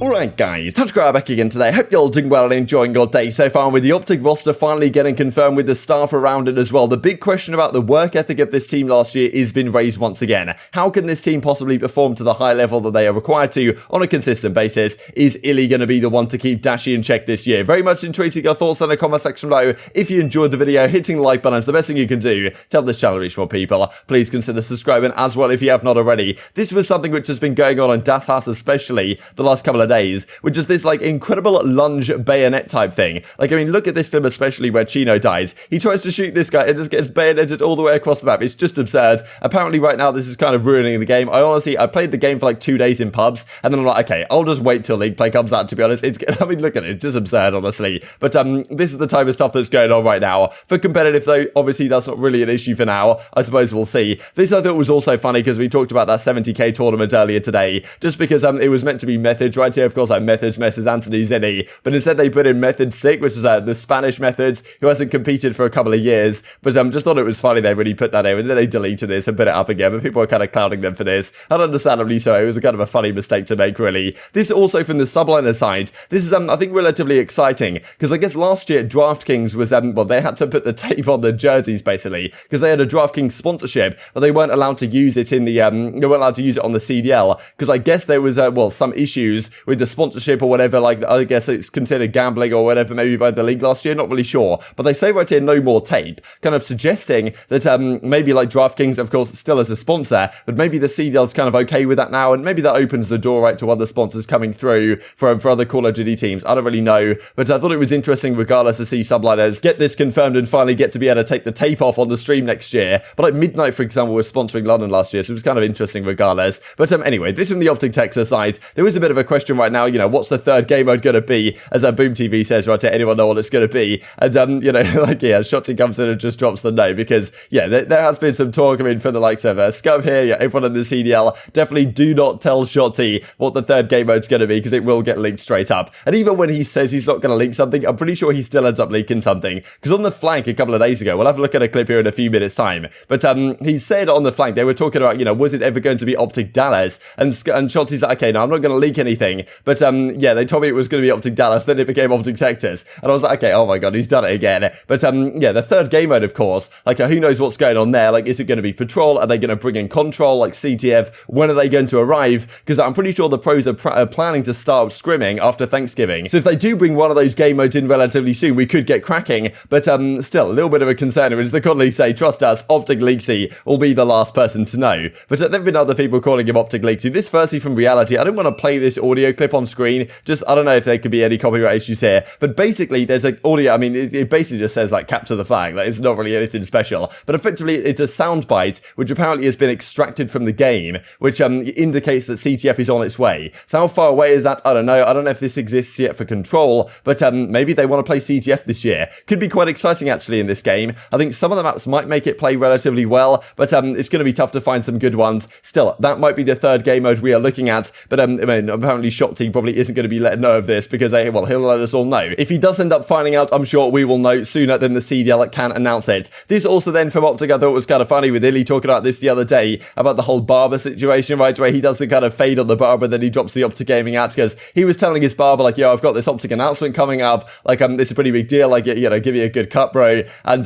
Alright guys, TacticalRab back again today. Hope you're all doing well and enjoying your day so far. With the OpTic roster finally getting confirmed with the staff around it as well, the big question about the work ethic of this team last year has been raised once again. How can this team possibly perform to the high level that they are required to on a consistent basis? Is iLLeY going to be the one to keep Dashy in check this year? Very much intrigued your thoughts in the comment section below. If you enjoyed the video, hitting the like button is the best thing you can do to help this channel reach more people. Please consider subscribing as well if you have not already. This was something which has been going on Drazah especially the last couple of days, which is this like incredible lunge bayonet type thing. Like, I mean, look at this clip especially where Chino dies. He tries to shoot this guy and just gets bayoneted all the way across the map. It's just absurd. Apparently right now this is kind of ruining the game. I played the game for like 2 days in pubs and then I'm like, okay, I'll just wait till League Play comes out, to be honest. I mean, look at it. It's just absurd, honestly. But this is the type of stuff that's going on right now. For competitive though, obviously that's not really an issue for now. I suppose we'll see. This I thought was also funny because we talked about that 70k tournament earlier today, just because it was meant to be methods right here. Of course, like methods messes Anthony Zinni, but instead they put in Method 6, which is the Spanish methods, who hasn't competed for a couple of years, but just thought it was funny they really put that in, and then they deleted this and put it up again, but people are kind of clowning them for this, and understandably so. It was a kind of a funny mistake to make, really. This also from the subliner side, this is I think relatively exciting, because I guess last year DraftKings was, well, they had to put the tape on the jerseys basically, because they had a DraftKings sponsorship, but they weren't allowed to use it in the, they weren't allowed to use it on the CDL, because I guess there was, well, some issues with the sponsorship or whatever, like, I guess it's considered gambling or whatever, maybe by the league last year, not really sure. But they say right here, no more tape, kind of suggesting that maybe like DraftKings, of course, still as a sponsor, but maybe the CDL's kind of okay with that now, and maybe that opens the door right to other sponsors coming through for other Call of Duty teams. I don't really know, but I thought it was interesting regardless to see subliners get this confirmed and finally get to be able to take the tape off on the stream next year. But like Midnight, for example, was sponsoring London last year, so it was kind of interesting regardless. But anyway, this from the OpTic Texas side, there is a bit of a question right now, you know, what's the third game mode going to be, as Boom TV says right here, anyone know what it's going to be? And you know, like, yeah, Shotty comes in and just drops the no, because yeah, there has been some talk, I mean, from the likes of Scum here, yeah, everyone in the CDL, definitely do not tell Shotty what the third game mode's going to be, because it will get leaked straight up. And even when he says he's not going to leak something, I'm pretty sure he still ends up leaking something, because on the flank a couple of days ago, we'll have a look at a clip here in a few minutes time, but he said on the flank, they were talking about, you know, was it ever going to be OpTic Dallas? And Shotty's like, okay, no, I'm not going to leak anything, but yeah, they told me it was going to be OpTic Dallas, then it became OpTic Texas, and I was like, okay, oh my god, he's done it again. But yeah, the third game mode, of course, like, who knows what's going on there? Like, is it going to be Patrol? Are they going to bring in Control, like CTF? When are they going to arrive? Because I'm pretty sure the pros are planning to start scrimming after Thanksgiving, so if they do bring one of those game modes in relatively soon, we could get cracking. But still, a little bit of a concern, as the colleagues say, trust us, OpTic Leakzzy will be the last person to know. But there have been other people calling him OpTic Leakzzy. This firstly from reality, I don't want to play this audio clip on screen, just, I don't know if there could be any copyright issues here, but basically there's an audio, I mean, it basically just says like capture the flag, like, it's not really anything special, but effectively it's a soundbite which apparently has been extracted from the game, which indicates that CTF is on its way. So how far away is that? I don't know. I don't know if this exists yet for Control, but maybe they want to play CTF this year. Could be quite exciting actually in this game. I think some of the maps might make it play relatively well, but it's going to be tough to find some good ones. Still, that might be the third game mode we are looking at, but I mean, apparently Shotty probably isn't going to be let know of this, because well, he'll let us all know. If he does end up finding out, I'm sure we will know sooner than the CDL can announce it. This also then from OpTic, I thought was kind of funny with iLLeY talking about this the other day, about the whole barber situation, right, where he does the kind of fade on the barber, then he drops the OpTic gaming out, because he was telling his barber, like, yo, I've got this OpTic announcement coming up, like, it's a pretty big deal, like, you know, give me a good cut, bro, and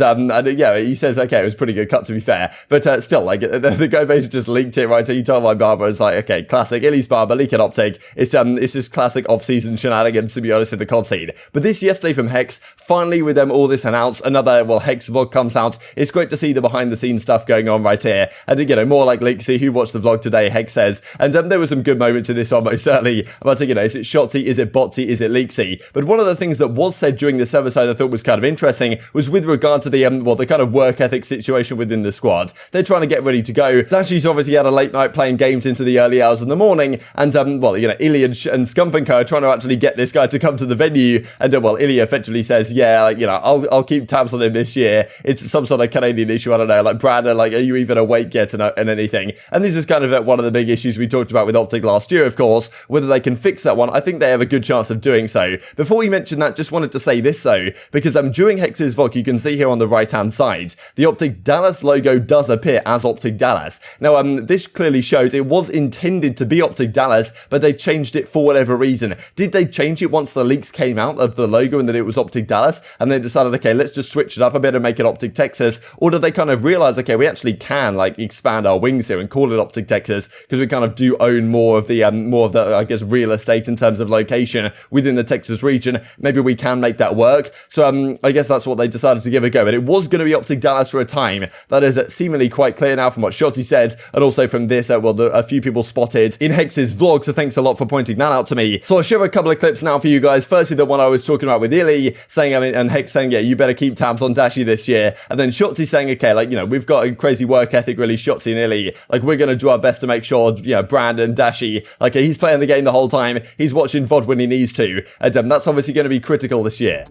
yeah, he says, okay, it was a pretty good cut, to be fair, but still, like, the guy basically just leaked it, right, so he told my barber, it's like, okay, classic iLLeY's barber, leaking OpTic, it's just classic off-season shenanigans, to be honest, in the COD scene. But this yesterday from Hex, finally with them all this announced, another, well, Hex vlog comes out. It's great to see the behind-the-scenes stuff going on right here, and you know, more like Leakzzy, who watched the vlog today, Hex says, and there were some good moments in this one, most certainly, about, you know, is it Shotty, is it Botsy, is it Leakzzy? But one of the things that was said during this episode I thought was kind of interesting was with regard to the, well, the kind of work ethic situation within the squad. They're trying to get ready to go. Dashy's obviously had a late night playing games into the early hours in the morning, and well, you know, iLLeY and Scump and Co are trying to actually get this guy to come to the venue, and well, iLLeY effectively says, yeah, like, you know, I'll keep tabs on him this year. It's some sort of Canadian issue, I don't know, like, Brandon, like, are you even awake yet and anything? And this is kind of one of the big issues we talked about with OpTic last year, of course, whether they can fix that one. I think they have a good chance of doing so. Before we mention that, just wanted to say this though, because during Hex's vlog, you can see here on the right hand side, the OpTic Dallas logo does appear as OpTic Dallas. Now, this clearly shows it was intended to be OpTic Dallas, but they changed it for whatever reason. Did they change it once the leaks came out of the logo and that it was OpTic Dallas, and they decided, okay, let's just switch it up a bit and make it OpTic Texas? Or did they kind of realize, okay, we actually can like expand our wings here and call it OpTic Texas because we kind of do own more of the I guess real estate in terms of location within the Texas region. Maybe we can make that work. So I guess that's what they decided to give a go. But it was going to be OpTic Dallas for a time. That is seemingly quite clear now from what Shotzi said, and also from this, a few people spotted in Hex's vlog, so thanks a lot for pointing that out to me. So I'll share a couple of clips now for you guys. Firstly, the one I was talking about with iLLeY saying, and Hex saying, yeah, you better keep tabs on Dashy this year. And then Shotzi saying, okay, like, we've got a crazy work ethic, really, Shotzi and iLLeY. Like, we're going to do our best to make sure, Brandon, Dashy, like, he's playing the game the whole time. He's watching VOD when he needs to. And that's obviously going to be critical this year.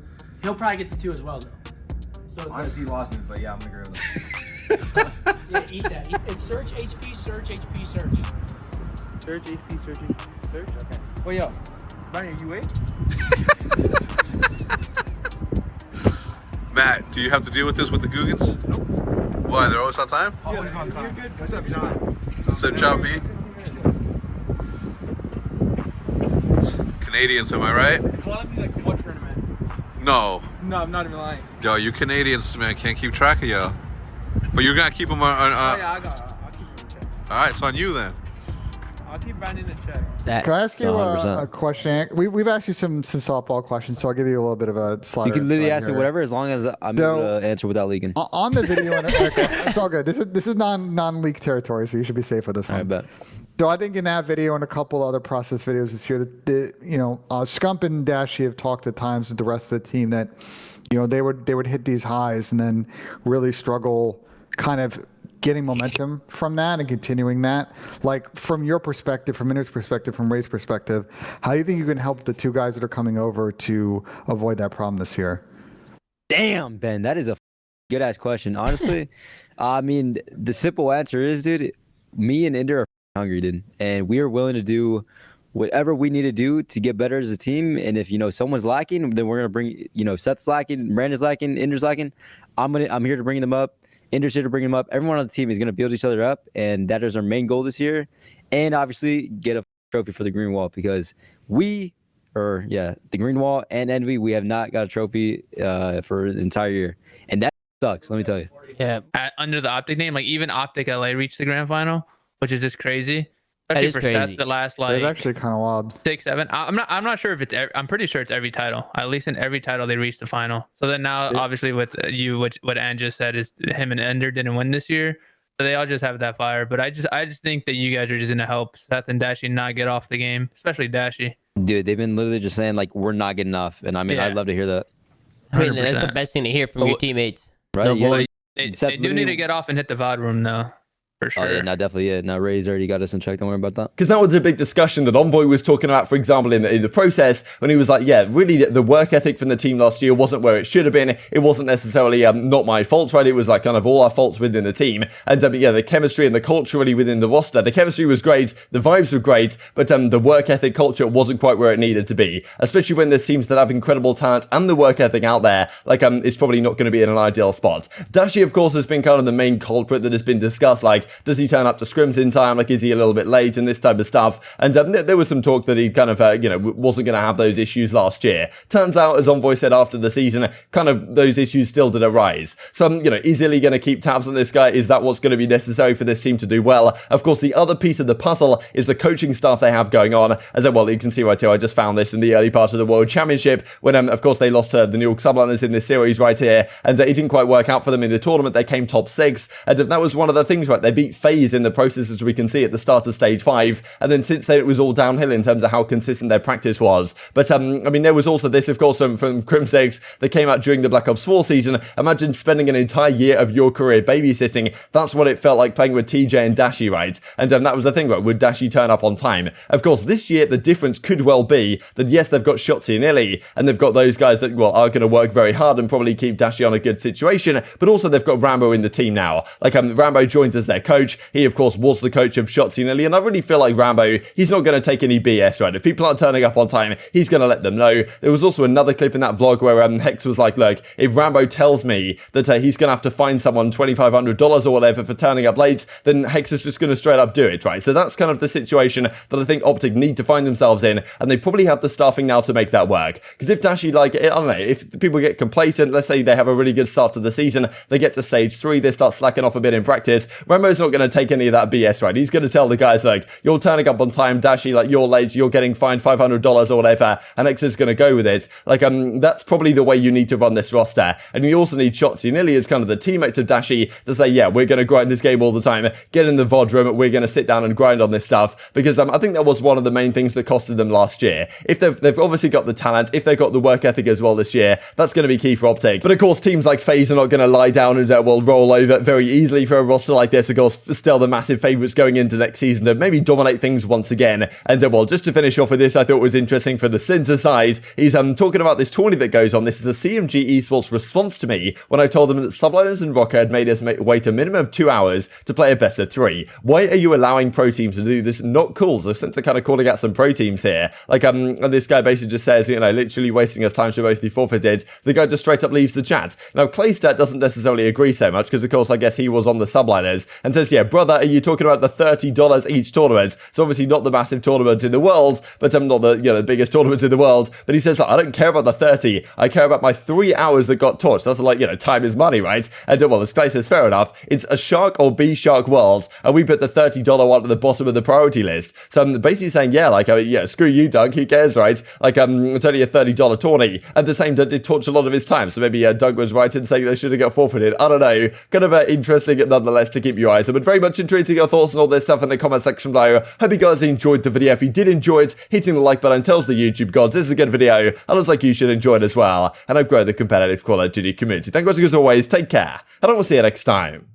He'll probably get the 2 as well, though. So it's honestly, he lost me, but yeah, I'm gonna agree with him. yeah, eat that. It's search HP, search HP, search. Search HP, search HP, search? Okay. Well, yo, Barney, are you awake? Matt, do you have to deal with this with the Googans? Nope. Why, they're always on time? Always on time. You're good. What's up, John? What's up, John B? Canadians, am I right? Columbia's like what tournament? No. No, I'm not even lying. Yo, you Canadians, man, can't keep track of y'all. But you're gonna keep them on. Oh, yeah, I'll keep them in check. Alright, it's on you then. I'll keep Brandon in check. Can I ask you a question? We've asked you some softball questions, so I'll give you a little bit of a slider. You can literally ask me whatever as long as I'm able to answer without leaking. On the video, it's all good. This is non-leak territory, so you should be safe with this one. I bet. So I think in that video and a couple other process videos this year, that Scump and Dashy have talked at times with the rest of the team that they would hit these highs and then really struggle kind of getting momentum from that and continuing that. Like, from your perspective, from Inner's perspective, from Ray's perspective, how do you think you can help the 2 guys that are coming over to avoid that problem this year? Damn, Ben, that is a good ass question. Honestly, I mean, the simple answer is, dude, me and Inder are hungry, dude, and we are willing to do whatever we need to do to get better as a team. And if someone's lacking, then we're gonna bring Seth's lacking, Brandon's lacking, Inder's lacking. I'm here to bring them up. Inder's here to bring them up. Everyone on the team is gonna build each other up, and that is our main goal this year. And obviously get a trophy for the green wall, because the green wall and Envy, we have not got a trophy for the entire year, and that sucks. Let me tell you. Yeah, under the OpTic name, like even OpTic LA reached the grand final, which is just crazy. Especially for crazy. Seth, the last like it's actually kind of wild. 6, 7. I'm not sure if it's. I'm pretty sure it's every title. At least in every title they reached the final. So then now, obviously, with what Ann just said is him and Ender didn't win this year, so they all just have that fire. But I just think that you guys are just gonna help Seth and Dashy not get off the game, especially Dashy. Dude, they've been literally just saying like we're not good enough, and I mean I'd love to hear that. I mean, that's the best thing to hear from your teammates. Right? No, they do need to get off and hit the VOD room though. For sure. Oh, yeah, no, definitely. Yeah, now Ray's already got us in check. Don't worry about that. Because that was a big discussion that Envoy was talking about, for example, in the process, when he was like, yeah, really, the work ethic from the team last year wasn't where it should have been. It wasn't necessarily not my fault, right? It was like kind of all our faults within the team. And the chemistry and the culture really within the roster, the chemistry was great, the vibes were great, but the work ethic culture wasn't quite where it needed to be. Especially when there's teams that have incredible talent and the work ethic out there, like it's probably not going to be in an ideal spot. Dashy, of course, has been kind of the main culprit that has been discussed. Like, does he turn up to scrims in time? Like, is he a little bit late and this type of stuff? And there was some talk that he kind of, wasn't going to have those issues last year. Turns out, as Envoy said after the season, kind of those issues still did arise. So, is iLLeY going to keep tabs on this guy? Is that what's going to be necessary for this team to do well? Of course, the other piece of the puzzle is the coaching staff they have going on. As well, you can see right here, I just found this in the early part of the World Championship when, of course, they lost to the New York Subliners in this series right here, and it didn't quite work out for them in the tournament. They came top 6, and that was one of the things, right? They beat FaZe in the process, as we can see at the start of stage 5, and then since then it was all downhill in terms of how consistent their practice was. But I mean, there was also this, of course, from Crimsix that came out during the Black Ops 4 season. Imagine spending an entire year of your career babysitting. That's what it felt like playing with TJ and Dashy, right? And that was the thing, right? Would Dashy turn up on time? Of course, this year the difference could well be that yes, they've got Shotzi and iLLeY, and they've got those guys that are going to work very hard and probably keep Dashy on a good situation, but also they've got Rambo in the team now. Like Rambo joins as their coach. He, of course, was the coach of Shotzzy, and I really feel like Rambo, he's not going to take any BS, right? If people aren't turning up on time, he's going to let them know. There was also another clip in that vlog where Hex was like, look, if Rambo tells me that he's going to have to find someone $2,500 or whatever for turning up late, then Hex is just going to straight up do it, right? So that's kind of the situation that I think OpTic need to find themselves in, and they probably have the staffing now to make that work. Because if Dashy, like, I don't know, if people get complacent, let's say they have a really good start to the season, they get to stage 3, they start slacking off a bit in practice, Rambo's not going to take any of that BS, right? He's going to tell the guys, like, you're turning up on time, Dashy, like, you're late, you're getting fined $500 or whatever, and Hex is going to go with it. Like, that's probably the way you need to run this roster. And you also need Shotzzy and iLLeY as kind of the teammates of Dashy to say, yeah, we're going to grind this game all the time, get in the VOD room, we're going to sit down and grind on this stuff, because I think that was one of the main things that costed them last year. If they've obviously got the talent, if they've got the work ethic as well this year, that's going to be key for OpTic. But of course, teams like FaZe are not going to lie down and will roll over very easily for a roster like this. Of course, still the massive favourites going into next season to maybe dominate things once again. And well, just to finish off with this, I thought was interesting for the Censor side. He's talking about this tourney that goes on. This is a CMG Esports response to me when I told them that Subliners and Rokkr had made us wait a minimum of 2 hours to play a best of 3. Why are you allowing pro teams to do this? Not cool. So Censor kind of calling out some pro teams here. Like, and this guy basically just says, you know, literally wasting us time should both be forfeited. The guy just straight up leaves the chat. Now, Clayster doesn't necessarily agree so much because, of course, I guess he was on the Subliners and says, yeah, brother, are you talking about the $30 each tournament? It's obviously not the massive tournament in the world, but not the, you know, the biggest tournament in the world. But he says, I don't care about the 30. I care about my 3 hours that got torched. That's like, you know, time is money, right? And well, as Clay says, fair enough. It's a shark or B shark world, and we put the $30 one at the bottom of the priority list. So I'm basically saying, yeah, like, yeah, screw you, Doug. Who cares, right? Like, it's only a $30 tourney. At the same time, it torched a lot of his time. So maybe Doug was right in saying they should have got forfeited. I don't know. Kind of interesting nonetheless to keep your eyes on. But very much intrigued to your thoughts on all this stuff in the comment section below. Hope you guys enjoyed the video. If you did enjoy it, hitting the like button tells the YouTube gods this is a good video. And looks like you should enjoy it as well. And I've grown the competitive Call of Duty community. Thank you guys as always. Take care. And I will see you next time.